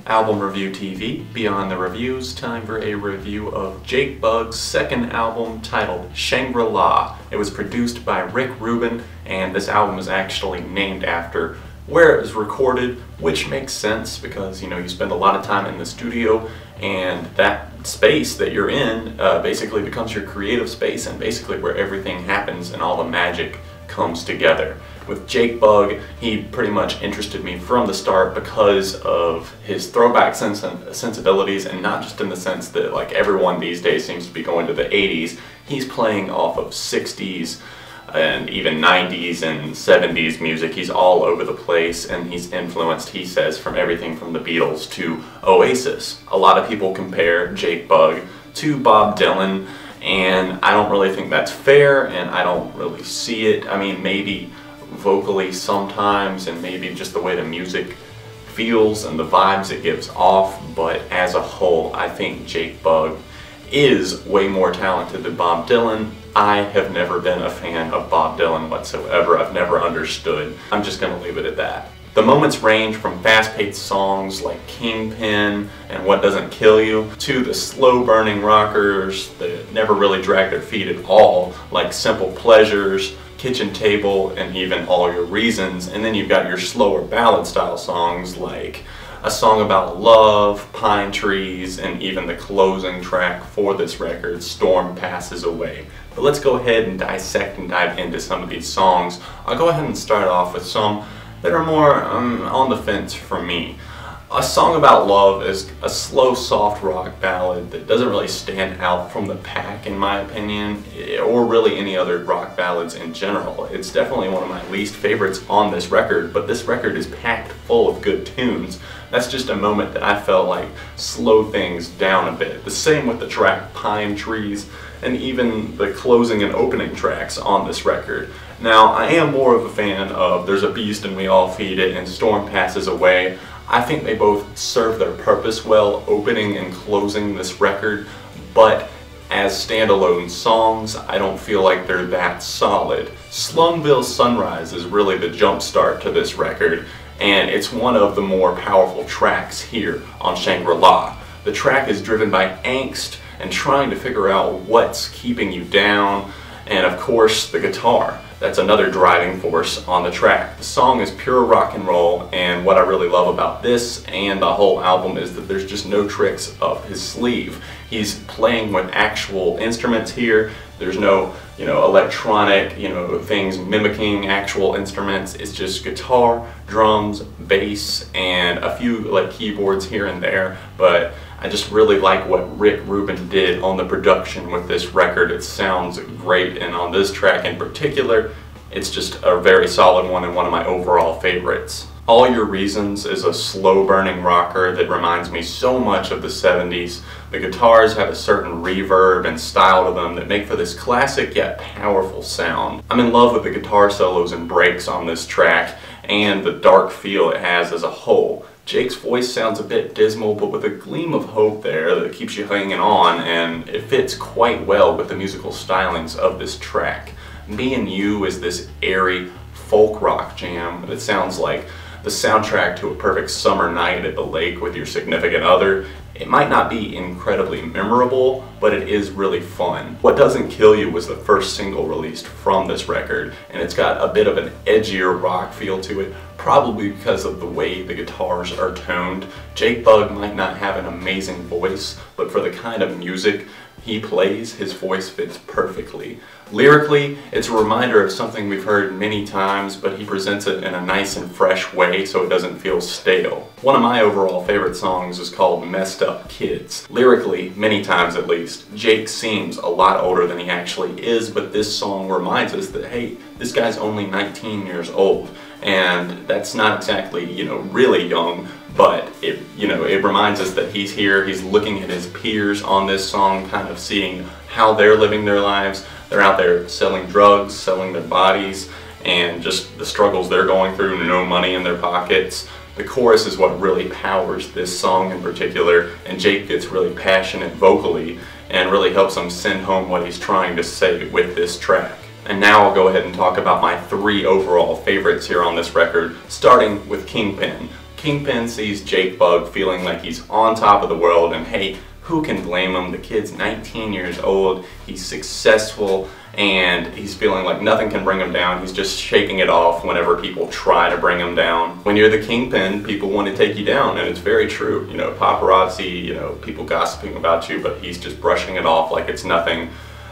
Album Review TV, Beyond the Reviews, time for a review of Jake Bugg's second album titled Shangri. It was produced by Rick Rubin, and this album is actually named after where it was recorded, which makes sense because, you know, you spend a lot of time in the studio and that space that you're in basically becomes your creative space and basically where everything happens and all the magic comes together. With Jake Bugg, he pretty much interested me from the start because of his throwback sensibilities, and not just in the sense that like everyone these days seems to be going to the 80s. He's playing off of 60s and even 90s and 70s music. He's all over the place, and he's influenced, he says, from everything from the Beatles to Oasis. A lot of people compare Jake Bugg to Bob Dylan, and I don't really think that's fair, and I don't really see it. I mean, maybe vocally sometimes, and maybe just the way the music feels and the vibes it gives off, but as a whole, I think Jake Bugg is way more talented than Bob Dylan. I have never been a fan of Bob Dylan whatsoever. I've never understood. I'm just gonna leave it at that. The moments range from fast-paced songs like Kingpin and What Doesn't Kill You to the slow-burning rockers that never really drag their feet at all, like Simple Pleasures, Kitchen Table, and even All Your Reasons. And then you've got your slower ballad-style songs like A Song About Love, Pine Trees, and even the closing track for this record, Storm Passes Away. But let's go ahead and dissect and dive into some of these songs. I'll go ahead and start off with some that are more on the fence for me. A Song About Love is a slow, soft rock ballad that doesn't really stand out from the pack, in my opinion, or really any other rock ballads in general. It's definitely one of my least favorites on this record, but this record is packed full of good tunes. That's just a moment that I felt like slowed things down a bit. The same with the track Pine Trees, and even the closing and opening tracks on this record. Now, I am more of a fan of There's a Beast and We All Feed It and Storm Passes Away. I think they both serve their purpose well, opening and closing this record, but as standalone songs, I don't feel like they're that solid. Slumville Sunrise is really the jump start to this record, and it's one of the more powerful tracks here on Shangri. The track is driven by angst and trying to figure out what's keeping you down, and of course the guitar. That's another driving force on the track. The song is pure rock and roll, and what I really love about this and the whole album is that there's just no tricks up his sleeve. He's playing with actual instruments here. There's no, electronic, things mimicking actual instruments. It's just guitar, drums, bass, and a few like keyboards here and there, but I just really like what Rick Rubin did on the production with this record. It sounds great, and on this track in particular, it's just a very solid one and one of my overall favorites. All Your Reasons is a slow-burning rocker that reminds me so much of the 70s. The guitars have a certain reverb and style to them that make for this classic yet powerful sound. I'm in love with the guitar solos and breaks on this track and the dark feel it has as a whole. Jake's voice sounds a bit dismal, but with a gleam of hope there that keeps you hanging on, and it fits quite well with the musical stylings of this track. Me and You is this airy folk rock jam that sounds like the soundtrack to a perfect summer night at the lake with your significant other. It might not be incredibly memorable, but it is really fun. What Doesn't Kill You was the first single released from this record, and it's got a bit of an edgier rock feel to it, probably because of the way the guitars are toned. Jake Bugg might not have an amazing voice, but for the kind of music he plays, his voice fits perfectly. Lyrically, it's a reminder of something we've heard many times, but he presents it in a nice and fresh way so it doesn't feel stale. One of my overall favorite songs is called Messed Up Kids. Lyrically, many times at least, Jake seems a lot older than he actually is, but this song reminds us that, hey, this guy's only 19 years old, and that's not exactly, really young, but it reminds us that he's here, he's looking at his peers on this song, kind of seeing how they're living their lives. They're out there selling drugs, selling their bodies, and just the struggles they're going through, no money in their pockets. The chorus is what really powers this song in particular, and Jake gets really passionate vocally and really helps him send home what he's trying to say with this track. And now I'll go ahead and talk about my 3 overall favorites here on this record, starting with Kingpin. Kingpin sees Jake Bugg feeling like he's on top of the world, and hey, who can blame him? The kid's 19 years old, he's successful, and he's feeling like nothing can bring him down. He's just shaking it off whenever people try to bring him down. When you're the Kingpin, people want to take you down, and it's very true. You know, paparazzi, you know, people gossiping about you, but he's just brushing it off like it's nothing.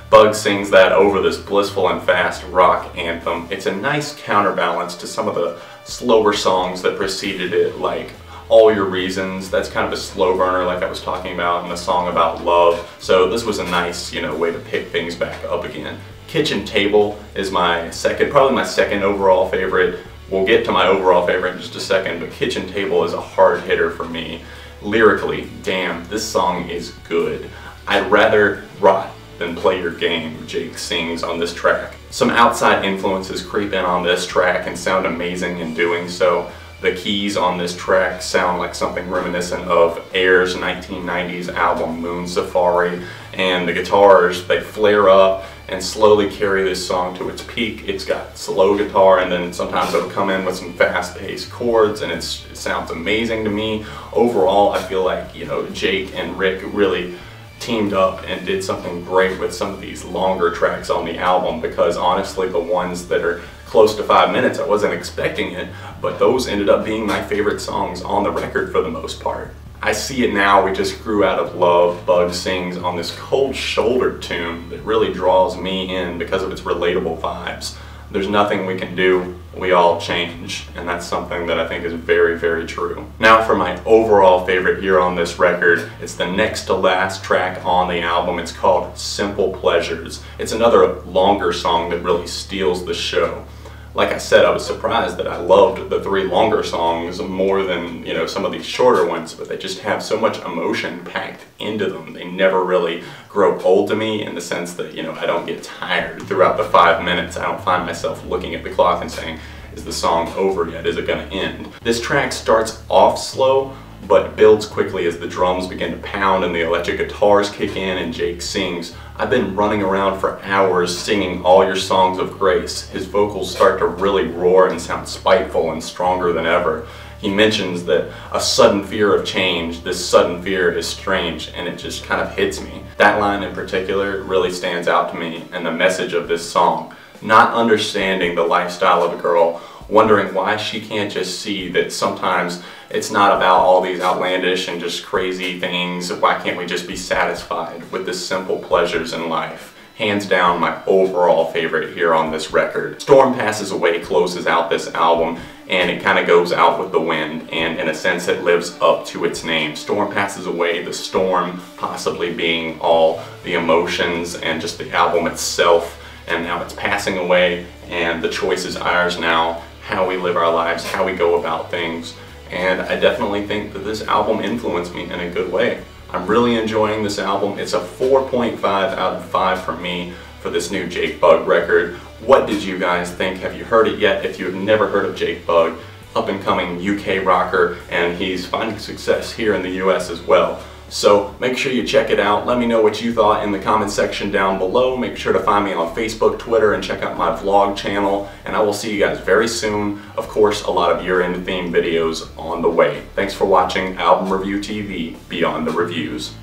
Bugg sings that over this blissful and fast rock anthem. It's a nice counterbalance to some of the slower songs that preceded it, like All Your Reasons. That's kind of a slow burner like I was talking about, and the song about love. So this was a nice, you know, way to pick things back up again. Kitchen Table is probably my second overall favorite. We'll get to my overall favorite in just a second, but Kitchen Table is a hard hitter for me. Lyrically, damn, this song is good. I'd rather rot than play your game, Jake sings on this track. Some outside influences creep in on this track and sound amazing in doing so. The keys on this track sound like something reminiscent of Air's 1990s album Moon Safari, and the guitars, they flare up and slowly carry this song to its peak. It's got slow guitar, and then sometimes it'll come in with some fast-paced chords, and it sounds amazing to me. Overall, I feel like, you know, Jake and Rick really teamed up and did something great with some of these longer tracks on the album, because honestly, the ones that are close to 5 minutes, I wasn't expecting it, but those ended up being my favorite songs on the record for the most part. I See It Now, We Just Grew Out of Love, Bugg sings on this Cold Shoulder tune that really draws me in because of its relatable vibes. There's nothing we can do, we all change, and that's something that I think is very, very true. Now for my overall favorite here on this record, it's the next to last track on the album. It's called Simple Pleasures. It's another longer song that really steals the show. Like I said, I was surprised that I loved the 3 longer songs more than, you know, some of these shorter ones, but they just have so much emotion packed into them. They never really grow old to me in the sense that, you know, I don't get tired throughout the 5 minutes. I don't find myself looking at the clock and saying, is the song over yet? Is it going to end? This track starts off slow, but builds quickly as the drums begin to pound and the electric guitars kick in and Jake sings. I've been running around for hours singing all your songs of grace. His vocals start to really roar and sound spiteful and stronger than ever. He mentions that a sudden fear of change, this sudden fear is strange, and it just kind of hits me. That line in particular really stands out to me, and the message of this song. Not understanding the lifestyle of a girl, wondering why she can't just see that sometimes it's not about all these outlandish and just crazy things. Why can't we just be satisfied with the simple pleasures in life? Hands down, my overall favorite here on this record. Storm Passes Away closes out this album, and it kind of goes out with the wind, and in a sense it lives up to its name. Storm Passes Away, the storm possibly being all the emotions and just the album itself, and now it's passing away, and the choice is ours now, how we live our lives, how we go about things. And I definitely think that this album influenced me in a good way. I'm really enjoying this album. It's a 4.5 out of 5 for me for this new Jake Bugg record. What did you guys think? Have you heard it yet? If you have never heard of Jake Bugg, up and coming UK rocker, and he's finding success here in the US as well. So make sure you check it out. Let me know what you thought in the comment section down below. Make sure to find me on Facebook, Twitter, and check out my vlog channel. And I will see you guys very soon. Of course, a lot of year-end theme videos on the way. Thanks for watching Album Review TV Beyond the Reviews.